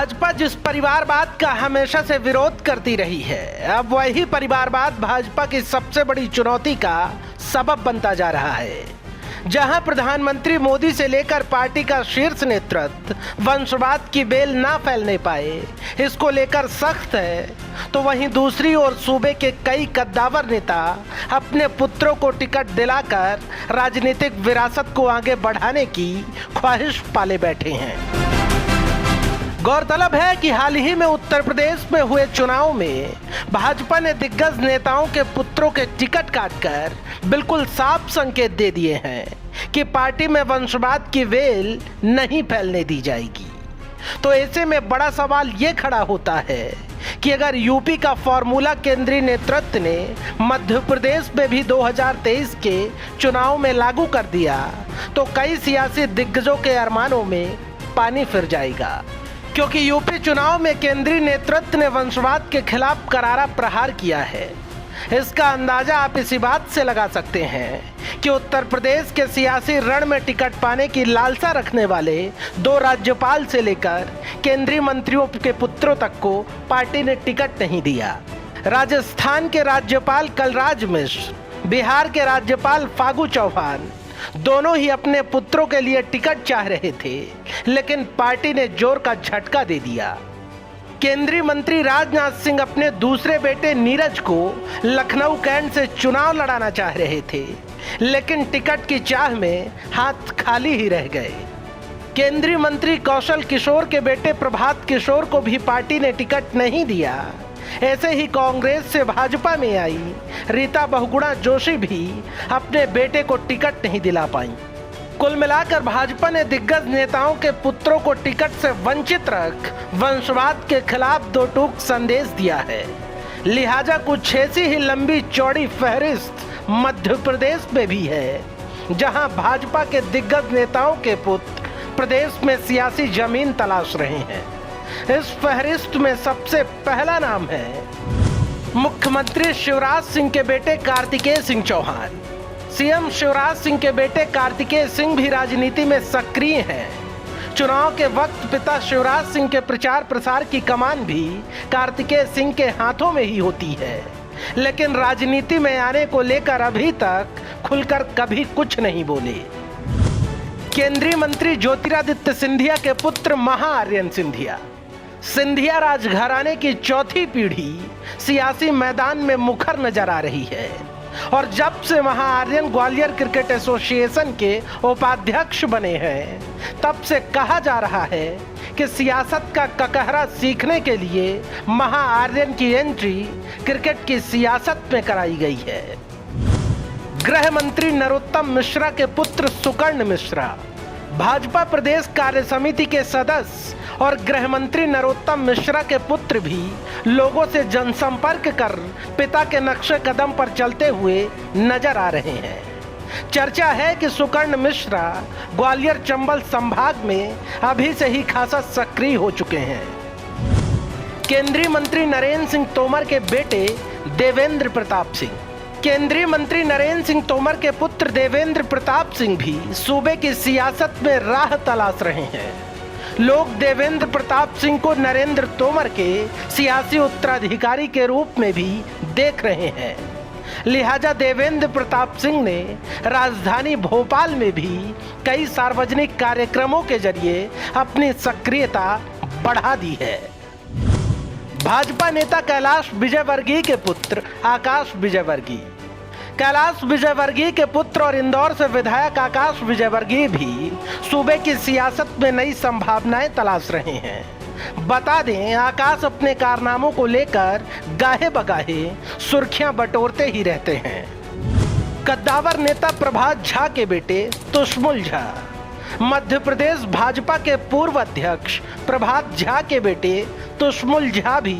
भाजपा जिस परिवारवाद का हमेशा से विरोध करती रही है, अब वही परिवारवाद भाजपा की सबसे बड़ी चुनौती का सबब बनता जा रहा है। जहां प्रधानमंत्री मोदी से लेकर पार्टी का शीर्ष नेतृत्व वंशवाद की बेल ना फैलने पाए, इसको लेकर सख्त है, तो वहीं दूसरी ओर सूबे के कई कद्दावर नेता अपने पुत्रों को टिकट दिलाकर राजनीतिक विरासत को आगे बढ़ाने की ख्वाहिश पाले बैठे हैं। गौरतलब है कि हाल ही में उत्तर प्रदेश में हुए चुनाव में भाजपा ने दिग्गज नेताओं के पुत्रों के टिकट काटकर बिल्कुल साफ संकेत दे दिए हैं कि पार्टी में वंशवाद की वेल नहीं फैलने दी जाएगी। तो ऐसे में बड़ा सवाल ये खड़ा होता है कि अगर यूपी का फॉर्मूला केंद्रीय नेतृत्व ने मध्य प्रदेश में भी 2023 के चुनाव में लागू कर दिया तो कई सियासी दिग्गजों के अरमानों में पानी फिर जाएगा, क्योंकि यूपी चुनाव में केंद्रीय नेतृत्व ने वंशवाद के खिलाफ करारा प्रहार किया है। इसका अंदाजा आप इसी बात से लगा सकते हैं कि उत्तर प्रदेश के सियासी रण में टिकट पाने की लालसा रखने वाले 2 राज्यपाल से लेकर केंद्रीय मंत्रियों के पुत्रों तक को पार्टी ने टिकट नहीं दिया। राजस्थान के राज्यपाल कलराज मिश्र, बिहार के राज्यपाल फागू चौहान दोनों ही अपने पुत्रों के लिए टिकट चाह रहे थे, लेकिन पार्टी ने जोर का झटका दे दिया। केंद्रीय मंत्री राजनाथ सिंह अपने दूसरे बेटे नीरज को लखनऊ कैंट से चुनाव लड़ाना चाह रहे थे, लेकिन टिकट की चाह में हाथ खाली ही रह गए। केंद्रीय मंत्री कौशल किशोर के बेटे प्रभात किशोर को भी पार्टी ने टिकट नहीं दिया। ऐसे ही कांग्रेस से भाजपा में आई रीता बहुगुणा जोशी भी अपने बेटे को टिकट नहीं दिला पाई। कुल मिलाकर भाजपा ने दिग्गज नेताओं के पुत्रों को टिकट से वंचित रख वंशवाद के खिलाफ 2 टूक संदेश दिया है। लिहाजा कुछ ऐसी ही लंबी चौड़ी फहरिस्त मध्य प्रदेश में भी है, जहां भाजपा के दिग्गज नेताओं के पुत्र प्रदेश में सियासी जमीन तलाश रहे हैं। इस फहरिस्त में सबसे पहला नाम है मुख्यमंत्री शिवराज सिंह के बेटे कार्तिकेय सिंह चौहान। सीएम शिवराज सिंह के बेटे कार्तिकेय सिंह भी राजनीति में सक्रिय हैं। चुनाव के वक्त पिता शिवराज सिंह के प्रचार प्रसार की कमान भी कार्तिकेय सिंह के हाथों में ही होती है, लेकिन राजनीति में आने को लेकर अभी तक खुलकर कभी कुछ नहीं बोले। केंद्रीय मंत्री ज्योतिरादित्य सिंधिया के पुत्र महाआर्यन सिंधिया राजघराने की चौथी पीढ़ी सियासी मैदान में मुखर नजर आ रही है, और जब से महाआर्यन ग्वालियर क्रिकेट एसोसिएशन के उपाध्यक्ष बने हैं, तब से कहा जा रहा है कि सियासत का ककहरा सीखने के लिए महाआर्यन की एंट्री क्रिकेट की सियासत में कराई गई है। गृह मंत्री नरोत्तम मिश्रा के पुत्र सुकर्ण मिश्रा, भाजपा प्रदेश कार्य समिति के सदस्य और गृह मंत्री नरोत्तम मिश्रा के पुत्र भी लोगों से जनसंपर्क कर पिता के नक्शे कदम पर चलते हुए नजर आ रहे हैं। चर्चा है कि सुकर्ण मिश्रा ग्वालियर चंबल संभाग में अभी से ही खासा सक्रिय हो चुके हैं। केंद्रीय मंत्री नरेंद्र सिंह तोमर के बेटे देवेंद्र प्रताप सिंह, केंद्रीय मंत्री नरेंद्र सिंह तोमर के पुत्र देवेंद्र प्रताप सिंह भी सूबे की सियासत में राह तलाश रहे हैं। लोग देवेंद्र प्रताप सिंह को नरेंद्र तोमर के सियासी उत्तराधिकारी के रूप में भी देख रहे हैं। लिहाजा देवेंद्र प्रताप सिंह ने राजधानी भोपाल में भी कई सार्वजनिक कार्यक्रमों के जरिए अपनी सक्रियता बढ़ा दी है। भाजपा नेता कैलाश विजयवर्गीय के पुत्र आकाश विजयवर्गीय, कैलाश विजयवर्गीय के पुत्र और इंदौर से विधायक आकाश विजयवर्गीय भी सूबे की सियासत में नई संभावनाएं तलाश रहे हैं। बता दें, आकाश अपने कारनामों को लेकर गाहे बगाहे सुर्खियां बटोरते ही रहते हैं। कद्दावर नेता प्रभात झा के बेटे तुष्मुल झा, मध्य प्रदेश भाजपा के पूर्व अध्यक्ष प्रभात झा के बेटे तुष्मुल झा भी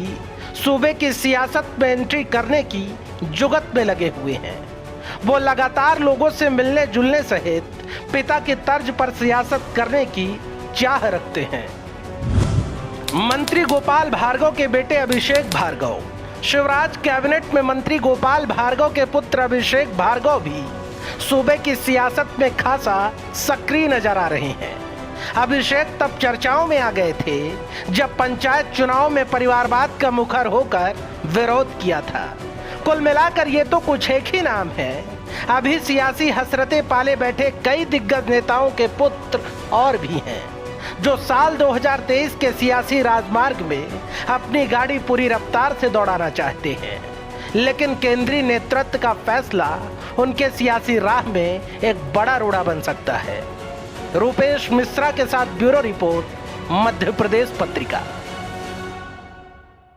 सूबे की सियासत में एंट्री करने की जुगत में लगे हुए हैं। वो लगातार लोगों से मिलने जुलने सहित पिता की तर्ज पर सियासत करने की चाह रखते हैं। मंत्री गोपाल भार्गव के बेटे अभिषेक भार्गव, शिवराज कैबिनेट में मंत्री गोपाल भार्गव के पुत्र अभिषेक भार्गव भी सूबे की सियासत में खासा सक्रिय नजर आ रहे हैं। अभिषेक तब चर्चाओं में आ गए थे जब पंचायत चुनाव में परिवारवाद का मुखर होकर विरोध किया था। कुल मिलाकर ये तो कुछ एक ही नाम है। अभी सियासी हसरतें पाले बैठे कई दिग्गज नेताओं के पुत्र और भी हैं जो साल 2023 के सियासी राजमार्ग में अपनी गाड़ी पूरी रफ्तार से दौड़ाना चाहते हैं, लेकिन केंद्रीय नेतृत्व का फैसला उनके सियासी राह में एक बड़ा रोड़ा बन सकता है। रूपेश मिश्रा के साथ ब्यूरो रिपोर्ट, मध्य प्रदेश पत्रिका।